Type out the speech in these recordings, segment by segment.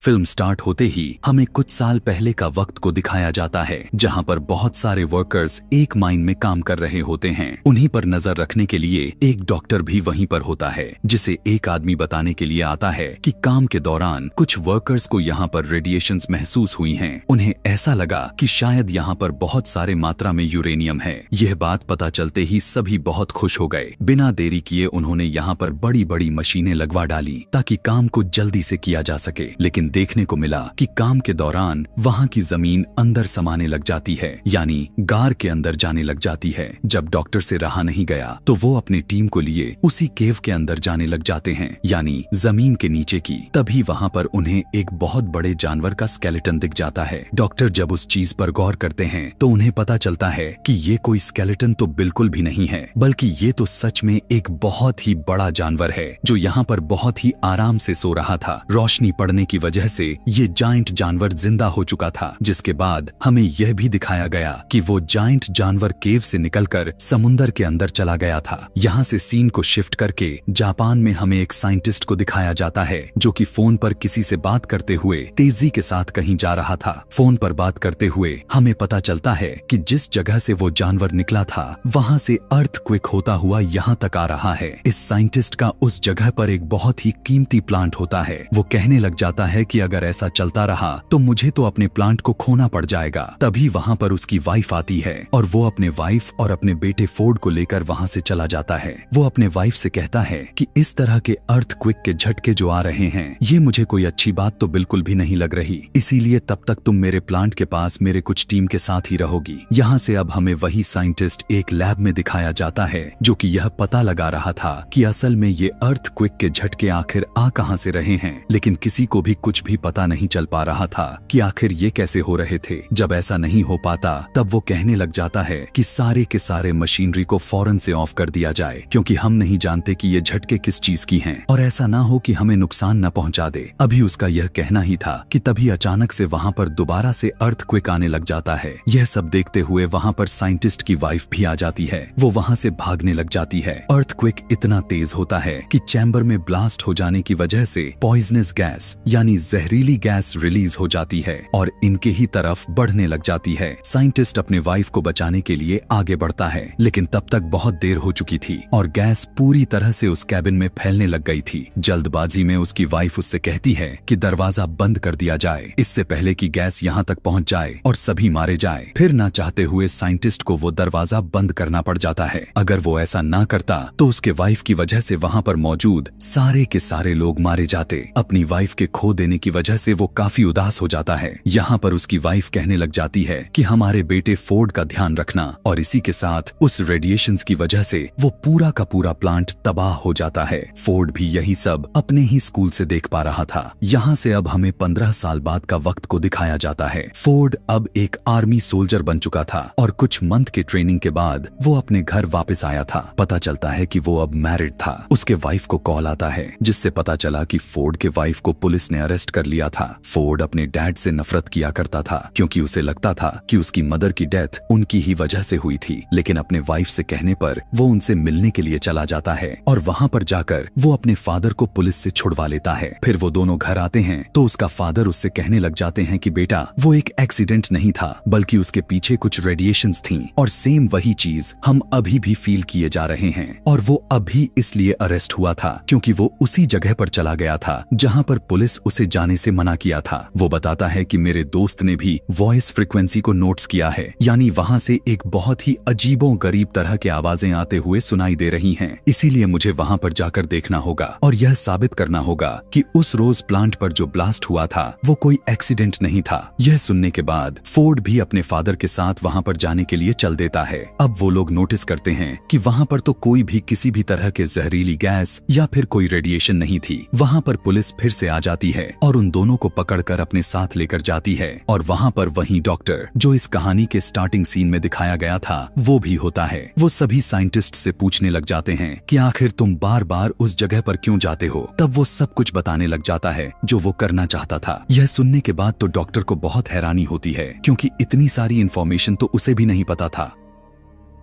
Film start होते ही हमें कुछ साल पहले का वक्त को दिखाया जाता है, जहां पर बहुत सारे वर्कर्स एक माइन में काम कर रहे होते हैं। उन्हीं पर नजर रखने के लिए एक डॉक्टर भी वहीं पर होता है, जिसे एक आदमी बताने के लिए आता है कि काम के दौरान कुछ वर्कर्स को यहाँ पर रेडिएशंस महसूस हुई हैं। उन्हें ऐसा लगा कि शायद यहाँ पर बहुत सारे मात्रा में यूरेनियम है। यह बात पता चलते ही सभी बहुत खुश हो गए। बिना देरी किए उन्होंने यहाँ पर बड़ी बड़ी मशीनें लगवा डाली ताकि काम को जल्दी से किया जा सके। लेकिन देखने को मिला कि काम के दौरान वहाँ की जमीन अंदर समाने लग जाती है, यानी गार के अंदर जाने लग जाती है। जब डॉक्टर से रहा नहीं गया तो वो अपनी टीम को लिए उसी केव के अंदर जाने लग जाते हैं, यानी जमीन के नीचे की। तभी वहाँ पर उन्हें एक बहुत बड़े जानवर का स्केलेटन दिख जाता है। डॉक्टर जब उस चीज पर गौर करते हैं तो उन्हें पता चलता है कि ये कोई स्केलेटन तो बिल्कुल भी नहीं है, बल्कि ये तो सच में एक बहुत ही बड़ा जानवर है जो यहाँ पर बहुत ही आराम से सो रहा था। रोशनी पड़ने की वजह से ये जायंट जानवर जिंदा हो चुका था, जिसके बाद हमें यह भी दिखाया गया कि वो जायंट जानवर केव से निकलकर समुंदर के अंदर चला गया था। यहाँ से सीन को शिफ्ट करके जापान में हमें एक साइंटिस्ट को दिखाया जाता है जो कि फोन पर किसी से बात करते हुए तेजी के साथ कहीं जा रहा था। फोन पर बात करते हुए हमें पता चलता है कि जिस जगह से वो जानवर निकला था वहाँ से अर्थक्वेक होता हुआ यहाँ तक आ रहा है। इस साइंटिस्ट का उस जगह पर एक बहुत ही कीमती प्लांट होता है। वो कहने लग जाता है कि अगर ऐसा चलता रहा तो मुझे तो अपने प्लांट को खोना पड़ जाएगा। तभी वहाँ पर उसकी वाइफ आती है और वो अपने वाइफ और अपने बेटे फोर्ड को लेकर वहाँ से चला जाता है। वो अपने वाइफ से कहता है कि इस तरह के अर्थक्वेक के झटके जो आ रहे हैं ये मुझे कोई अच्छी बात तो बिल्कुल भी नहीं लग रही, इसीलिए तब तक तुम मेरे प्लांट के पास मेरे कुछ टीम के साथ ही रहोगी। यहाँ से अब हमें वही साइंटिस्ट एक लैब में दिखाया जाता है जो कि यह पता लगा रहा था कि असल में ये अर्थक्वेक के झटके आखिर आ कहाँ से रहे हैं, लेकिन किसी को भी कुछ भी पता नहीं चल पा रहा था कि आखिर ये कैसे हो रहे थे। जब ऐसा नहीं हो पाता तब वो कहने लग जाता है कि सारे के सारे मशीनरी को फौरन से ऑफ कर दिया जाए, क्योंकि हम नहीं जानते कि ये झटके किस चीज की हैं और ऐसा ना हो कि हमें नुकसान न पहुंचा दे। अभी उसका यह कहना ही था कि तभी अचानक से वहाँ पर दोबारा से अर्थक्वेक आने लग जाता है। यह सब देखते हुए वहाँ पर साइंटिस्ट की वाइफ भी आ जाती है। वो वहाँ से भागने लग जाती है। अर्थक्वेक इतना तेज होता है कि चैम्बर में ब्लास्ट हो जाने की वजह से पॉइजनस गैस यानी जहरीली गैस रिलीज हो जाती है और इनके ही तरफ बढ़ने लग जाती है। साइंटिस्ट अपने वाइफ को बचाने के लिए आगे बढ़ता है, लेकिन तब तक बहुत देर हो चुकी थी और गैस पूरी तरह से उस कैबिन में फैलने लग गई थी। जल्दबाजी में उसकी वाइफ उससे कहती है कि दरवाजा बंद कर दिया जाए, इससे पहले कि गैस यहाँ तक पहुँच जाए और सभी मारे जाए। फिर ना चाहते हुए साइंटिस्ट को वो दरवाजा बंद करना पड़ जाता है। अगर वो ऐसा ना करता तो उसके वाइफ की वजह से वहाँ पर मौजूद सारे के सारे लोग मारे जाते। अपनी वाइफ के खो देने की वजह से वो काफी उदास हो जाता है। यहाँ पर उसकी वाइफ कहने लग जाती है कि हमारे बेटे फोर्ड का ध्यान रखना, और इसी के साथ उस रेडिएशंस की वजह से वो पूरा का पूरा प्लांट तबाह हो जाता है। फोर्ड भी यही सब अपने ही स्कूल से देख पा रहा था। यहाँ से अब हमें 15 साल बाद का वक्त को दिखाया जाता है। फोर्ड अब एक आर्मी सोल्जर बन चुका था और कुछ मंथ के ट्रेनिंग के बाद वो अपने घर वापस आया था। पता चलता है कि वो अब मैरिड था। उसके वाइफ को कॉल आता है जिससे पता चला कि फोर्ड के वाइफ को पुलिस ने अरेस्ट कर लिया था। फोर्ड अपने डैड से नफरत किया करता था क्योंकि उसे लगता था कि उसकी मदर की डेथ उनकी ही वजह से हुई थी, लेकिन अपने वाइफ से कहने पर वो उनसे मिलने के लिए चला जाता है और वहाँ पर जाकर वो अपने फादर को पुलिस से छुड़वा लेता है। फिर वो दोनों घर आते हैं तो उसका फादर उससे कहने लग जाते हैं कि बेटा वो एक एक्सीडेंट नहीं था, बल्कि उसके पीछे कुछ रेडिएशंस थी और सेम वही चीज हम अभी भी फील किए जा रहे हैं, और वो अभी इसलिए अरेस्ट हुआ था क्योंकि वो उसी जगह पर चला गया था जहाँ पर पुलिस उसे जाने से मना किया था। वो बताता है कि मेरे दोस्त ने भी वॉइस फ्रीक्वेंसी को नोट्स किया है, यानी वहाँ से एक बहुत ही अजीबो गरीब तरह के आवाजें आते हुए सुनाई दे रही हैं। इसीलिए मुझे वहाँ पर जाकर देखना होगा और यह साबित करना होगा कि उस रोज प्लांट पर जो ब्लास्ट हुआ था वो कोई एक्सीडेंट नहीं था। यह सुनने के बाद फोर्ड भी अपने फादर के साथ वहाँ पर जाने के लिए चल देता है। अब वो लोग नोटिस करते हैं कि वहाँ पर तो कोई भी किसी भी तरह के जहरीली गैस या फिर कोई रेडिएशन नहीं थी। वहाँ पर पुलिस फिर से आ जाती है और उन दोनों को पकड़कर अपने साथ लेकर जाती है, और वहाँ पर वही डॉक्टर जो इस कहानी के स्टार्टिंग सीन में दिखाया गया था वो भी होता है। वो सभी साइंटिस्ट से पूछने लग जाते हैं कि आखिर तुम बार बार उस जगह पर क्यों जाते हो। तब वो सब कुछ बताने लग जाता है जो वो करना चाहता था। यह सुनने के बाद तो डॉक्टर को बहुत हैरानी होती है क्योंकि इतनी सारी इंफॉर्मेशन तो उसे भी नहीं पता था।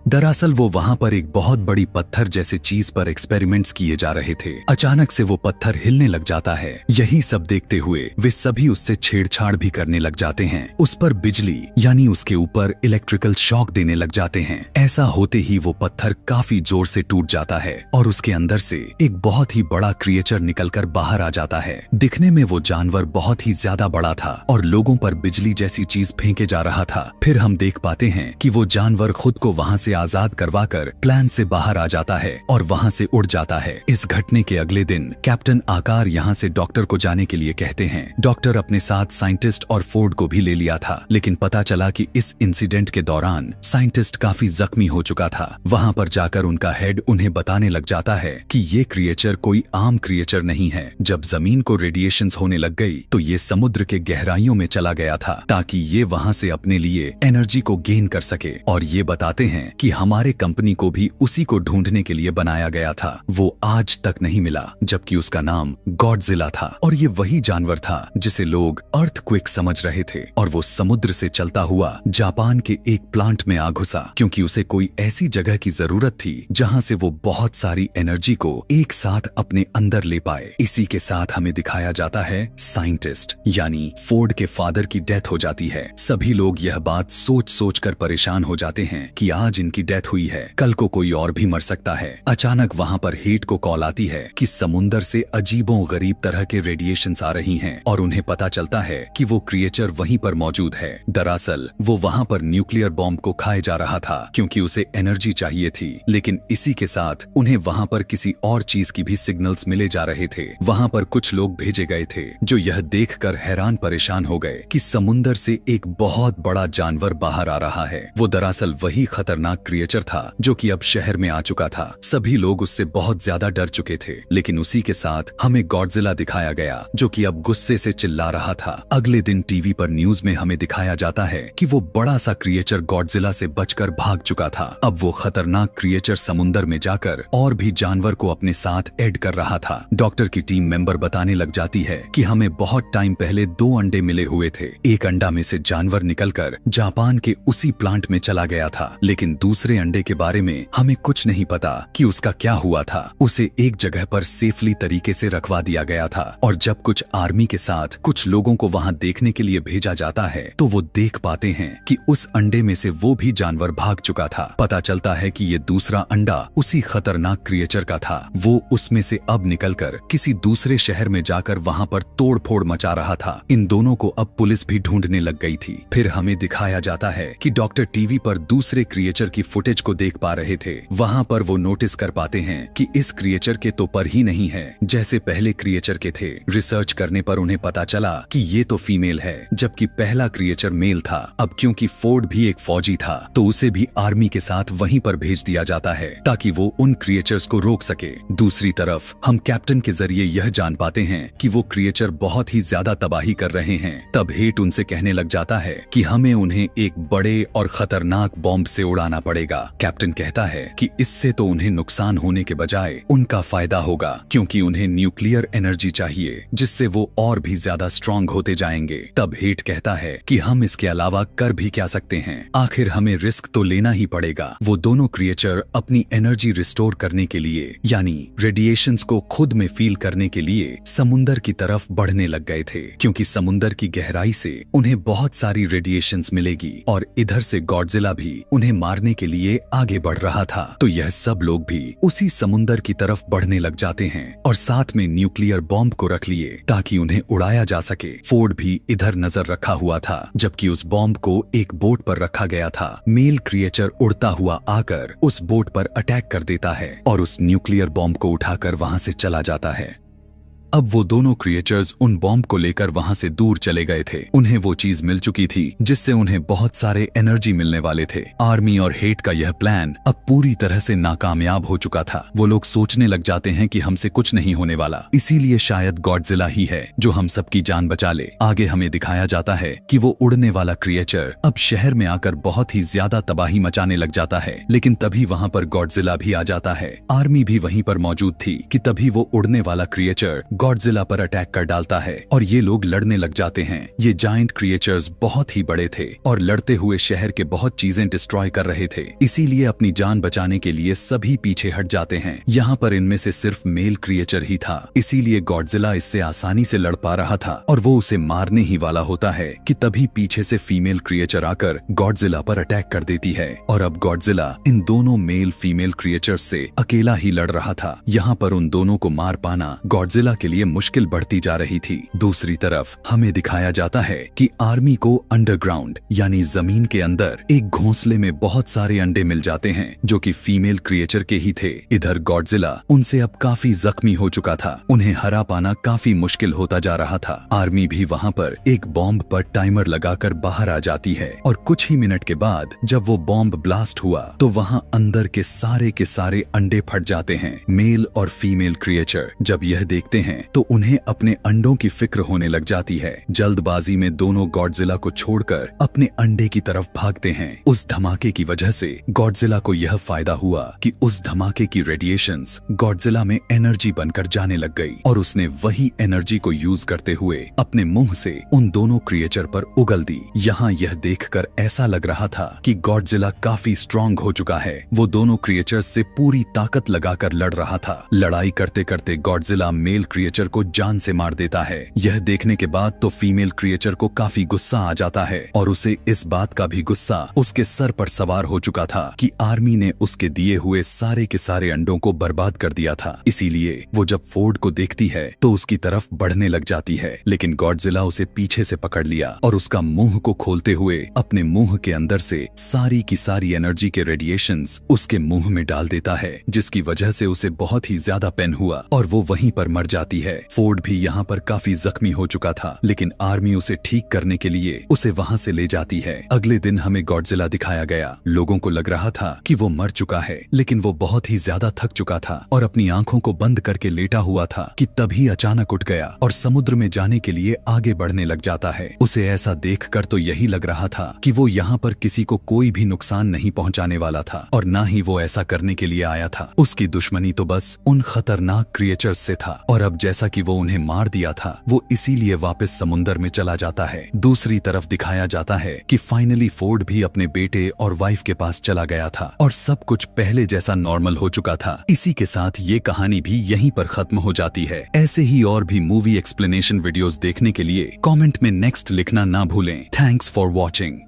दरअसल वो वहाँ पर एक बहुत बड़ी पत्थर जैसे चीज पर एक्सपेरिमेंट्स किए जा रहे थे। अचानक से वो पत्थर हिलने लग जाता है। यही सब देखते हुए वे सभी उससे छेड़छाड़ भी करने लग जाते हैं। उस पर बिजली यानी उसके ऊपर इलेक्ट्रिकल शॉक देने लग जाते हैं। ऐसा होते ही वो पत्थर काफी जोर से टूट जाता है और उसके अंदर से एक बहुत ही बड़ा क्रिएचर निकलकर बाहर आ जाता है। दिखने में वो जानवर बहुत ही ज्यादा बड़ा था और लोगों पर बिजली जैसी चीज फेंके जा रहा था। फिर हम देख पाते हैं कि वो जानवर खुद को वहाँ से आजाद करवाकर प्लान से बाहर आ जाता है और वहाँ से उड़ जाता है। इस घटने के अगले दिन कैप्टन आकार यहाँ से डॉक्टर को जाने के लिए कहते हैं। डॉक्टर अपने साथ साइंटिस्ट और फोर्ड को भी ले लिया था, लेकिन पता चला कि इस इंसिडेंट के दौरान साइंटिस्ट काफी जख्मी हो चुका था। वहाँ पर जाकर उनका हेड उन्हें बताने लग जाता है कि ये क्रिएचर कोई आम क्रिएचर नहीं है। जब जमीन को रेडिएशंस होने लग गई तो ये समुद्र के गहराइयों में चला गया था ताकि ये वहाँ से अपने लिए एनर्जी को गेन कर सके। और ये बताते हैं कि हमारे कंपनी को भी उसी को ढूंढने के लिए बनाया गया था। वो आज तक नहीं मिला, जबकि उसका नाम गॉडजिला था और ये वही जानवर था जिसे लोग अर्थक्वेक समझ रहे थे। और वो समुद्र से चलता हुआ जापान के एक प्लांट में आ घुसा क्योंकि उसे कोई ऐसी जगह की जरूरत थी जहां से वो बहुत सारी एनर्जी को एक साथ अपने अंदर ले पाए। इसी के साथ हमें दिखाया जाता है साइंटिस्ट यानी फोर्ड के फादर की डेथ हो जाती है। सभी लोग यह बात सोच सोच कर परेशान हो जाते हैं कि आज इनकी डेथ हुई है, कल को कोई और भी मर सकता है। अचानक वहाँ पर हेट को कॉल आती है कि समुंदर से अजीबों गरीब तरह के रेडिएशंस आ रही हैं और उन्हें पता चलता है कि वो क्रिएचर वहीं पर मौजूद है। दरअसल वो वहाँ पर न्यूक्लियर बॉम्ब को खाए जा रहा था क्योंकि उसे एनर्जी चाहिए थी, लेकिन इसी के साथ उन्हें वहाँ पर किसी और चीज की भी सिग्नल्स मिले जा रहे थे। वहाँ पर कुछ लोग भेजे गए थे जो यह देखकर हैरान परेशान हो गए कि समुंदर से एक बहुत बड़ा जानवर बाहर आ रहा है। वो दरअसल वही खतरनाक क्रिएचर था जो कि अब शहर में आ चुका था। सभी लोग उससे बहुत ज्यादा डर चुके थे, लेकिन उसी के साथ हमें गॉडजिला दिखाया गया जो कि अब गुस्से से चिल्ला रहा था। अगले दिन टीवी पर न्यूज में हमें दिखाया जाता है कि वो बड़ा सा क्रिएचर गॉडजिला से बचकर भाग चुका था। अब वो खतरनाक क्रिएचर समुंदर में जाकर और भी जानवर को अपने साथ ऐड कर रहा था। डॉक्टर की टीम मेंबर बताने लग जाती है कि हमें बहुत टाइम पहले 2 अंडे मिले हुए थे। एक अंडा में से जानवर निकलकर जापान के उसी प्लांट में चला गया था, लेकिन दूसरे अंडे के बारे में हमें कुछ नहीं पता कि उसका क्या हुआ था। उसे एक जगह पर सेफली तरीके से रखवा दिया गया था और जब कुछ आर्मी के साथ कुछ लोगों को वहां देखने के लिए भेजा जाता है तो वो देख पाते हैं कि उस अंडे में से वो भी जानवर भाग चुका था। पता चलता है कि ये दूसरा अंडा उसी खतरनाक क्रिएचर का था। वो उसमें से अब निकलकर किसी दूसरे शहर में जाकर वहां पर तोड़ फोड़ मचा रहा था। इन दोनों को अब पुलिस भी ढूंढने लग गई थी। फिर हमें दिखाया जाता है कि डॉक्टर टीवी पर दूसरे क्रिएचर की फुटेज को देख पा रहे थे। वहां पर वो नोटिस कर पाते हैं कि इस क्रिएचर के तो पर ही नहीं है जैसे पहले क्रिएचर के थे। रिसर्च करने पर उन्हें पता चला कि ये तो फीमेल है, जबकि पहला क्रिएचर मेल था। अब क्योंकि फोर्ड भी एक फौजी था तो उसे भी आर्मी के साथ वहीं पर भेज दिया जाता है ताकि वो उन क्रिएचर्स को रोक सके। दूसरी तरफ हम कैप्टन के जरिए यह जान पाते हैं कि वो क्रिएचर बहुत ही ज्यादा तबाही कर रहे हैं। तब हेट उनसे कहने लग जाता है कि हमें उन्हें एक बड़े और खतरनाक बॉम्ब से उड़ाना पड़ेगा। कैप्टन कहता है कि इससे तो उन्हें नुकसान होने के बजाय उनका फायदा होगा, क्योंकि उन्हें न्यूक्लियर एनर्जी चाहिए जिससे वो और भी ज्यादा स्ट्रांग होते जाएंगे। तब हेट कहता है कि हम इसके अलावा कर भी क्या सकते हैं, आखिर हमें रिस्क तो लेना ही पड़ेगा। वो दोनों क्रिएचर अपनी एनर्जी रिस्टोर करने के लिए यानी रेडिएशंस को खुद में फील करने के लिए समुंदर की तरफ बढ़ने लग गए थे, क्योंकि समुंदर की गहराई से उन्हें बहुत सारी रेडिएशंस मिलेगी और इधर से गॉडजिला भी उन्हें मारने के लिए आगे बढ़ रहा था। तो यह सब लोग भी उसी समुंदर की तरफ बढ़ने लग जाते हैं और साथ में न्यूक्लियर बॉम्ब को रख लिए ताकि उन्हें उड़ाया जा सके। फोर्ड भी इधर नजर रखा हुआ था, जबकि उस बॉम्ब को एक बोट पर रखा गया था। मेल क्रिएचर उड़ता हुआ आकर उस बोट पर अटैक कर देता है और उस न्यूक्लियर बॉम्ब को उठाकर वहां से चला जाता है। अब वो दोनों क्रिएचर्स उन बॉम्ब को लेकर वहां से दूर चले गए थे। उन्हें वो चीज मिल चुकी थी जिससे उन्हें बहुत सारे एनर्जी मिलने वाले थे। आर्मी और हेट का यह प्लान अब पूरी तरह से नाकामयाब हो चुका था। वो लोग सोचने लग जाते हैं कि हमसे कुछ नहीं होने वाला, इसीलिए शायद गॉडजिला ही है जो हम सबकी जान बचा ले। आगे हमें दिखाया जाता है कि वो उड़ने वाला क्रिएचर अब शहर में आकर बहुत ही ज्यादा तबाही मचाने लग जाता है, लेकिन तभी वहां पर गॉडजिला भी आ जाता है। आर्मी भी वहीं पर मौजूद थी कि तभी वो उड़ने वाला क्रिएचर गॉडजिला पर अटैक कर डालता है और ये लोग लड़ने लग जाते हैं। ये जायंट क्रिएचर्स बहुत ही बड़े थे और लड़ते हुए शहर के बहुत चीजें डिस्ट्रॉय कर रहे थे, इसीलिए अपनी जान बचाने के लिए सभी पीछे हट जाते हैं। यहाँ पर इनमें से सिर्फ मेल क्रिएचर ही था, इसीलिए गॉडजिला इससे आसानी से लड़ पा रहा था और वो उसे मारने ही वाला होता है कि तभी पीछे से फीमेल क्रिएचर आकर गॉडजिला पर अटैक कर देती है और अब गॉडजिला इन दोनों मेल फीमेल क्रिएचर्स से अकेला ही लड़ रहा था। यहाँ पर उन दोनों को मार पाना गॉडजिला के लिए मुश्किल बढ़ती जा रही थी। दूसरी तरफ हमें दिखाया जाता है कि आर्मी को अंडरग्राउंड यानी जमीन के अंदर एक घोंसले में बहुत सारे अंडे मिल जाते हैं जो कि फीमेल क्रिएचर के ही थे। इधर गॉडजिला उनसे अब काफी जख्मी हो चुका था, उन्हें हरा पाना काफी मुश्किल होता जा रहा था। आर्मी भी वहाँ पर एक बॉम्ब पर टाइमर लगाकर बाहर आ जाती है और कुछ ही मिनट के बाद जब वो बॉम्ब ब्लास्ट हुआ तो वहाँ अंदर के सारे अंडे फट जाते हैं। मेल और फीमेल क्रिएचर जब यह देखते हैं तो उन्हें अपने अंडों की फिक्र होने लग जाती है। जल्दबाजी में दोनों गॉडजिला को छोड़कर अपने अंडे की तरफ भागते हैं। उस धमाके की वजह से गॉडजिला को यह फायदा हुआ कि उस धमाके की रेडिएशंस गॉडजिला में एनर्जी बनकर जाने लग गई और उसने वही एनर्जी को यूज करते हुए अपने मुंह से उन दोनों क्रिएचर पर उगल दी। यहाँ यह देखकर ऐसा लग रहा था कि गॉडजिला काफी स्ट्रॉन्ग हो चुका है। वो दोनों क्रिएचर्स से पूरी ताकत लगाकर लड़ रहा था। लड़ाई करते करते गॉडजिला मेल क्रिएचर को जान से मार देता है। यह देखने के बाद तो फीमेल क्रिएचर को काफी गुस्सा आ जाता है और उसे इस बात का भी गुस्सा उसके सर पर सवार हो चुका था कि आर्मी ने उसके दिए हुए सारे के सारे अंडों को बर्बाद कर दिया था। इसीलिए वो जब फोर्ड को देखती है तो उसकी तरफ बढ़ने लग जाती है, लेकिन गॉडजिला उसे पीछे से पकड़ लिया और उसका मुंह को खोलते हुए अपने मुंह के अंदर से सारी की सारी एनर्जी के रेडिएशंस उसके मुंह में डाल देता है, जिसकी वजह से उसे बहुत ही ज्यादा पेन हुआ और वो वहीं पर मर जाती है। फोर्ड भी यहाँ पर काफी जख्मी हो चुका था, लेकिन आर्मी उसे ठीक करने के लिए उसे वहाँ से ले जाती है। अगले दिन हमें गॉडजिला दिखाया गया। लोगों को लग रहा था कि वो मर चुका है, लेकिन वो बहुत ही ज्यादा थक चुका था और अपनी आंखों को बंद करके लेटा हुआ था कि तभी अचानक उठ गया और समुद्र में जाने के लिए आगे बढ़ने लग जाता है। उसे ऐसा देखकर तो यही लग रहा था कि वो यहाँ पर किसी को कोई भी नुकसान नहीं पहुँचाने वाला था और ना ही वो ऐसा करने के लिए आया था। उसकी दुश्मनी तो बस उन खतरनाक क्रिएचर्स से था और अब जैसा कि वो उन्हें मार दिया था वो इसीलिए वापस समुद्र में चला जाता है। दूसरी तरफ दिखाया जाता है कि फाइनली फोर्ड भी अपने बेटे और वाइफ के पास चला गया था और सब कुछ पहले जैसा नॉर्मल हो चुका था। इसी के साथ ये कहानी भी यहीं पर खत्म हो जाती है। ऐसे ही और भी मूवी एक्सप्लेनेशन वीडियोस देखने के लिए कमेंट में नेक्स्ट लिखना ना भूलें। Thanks for watching.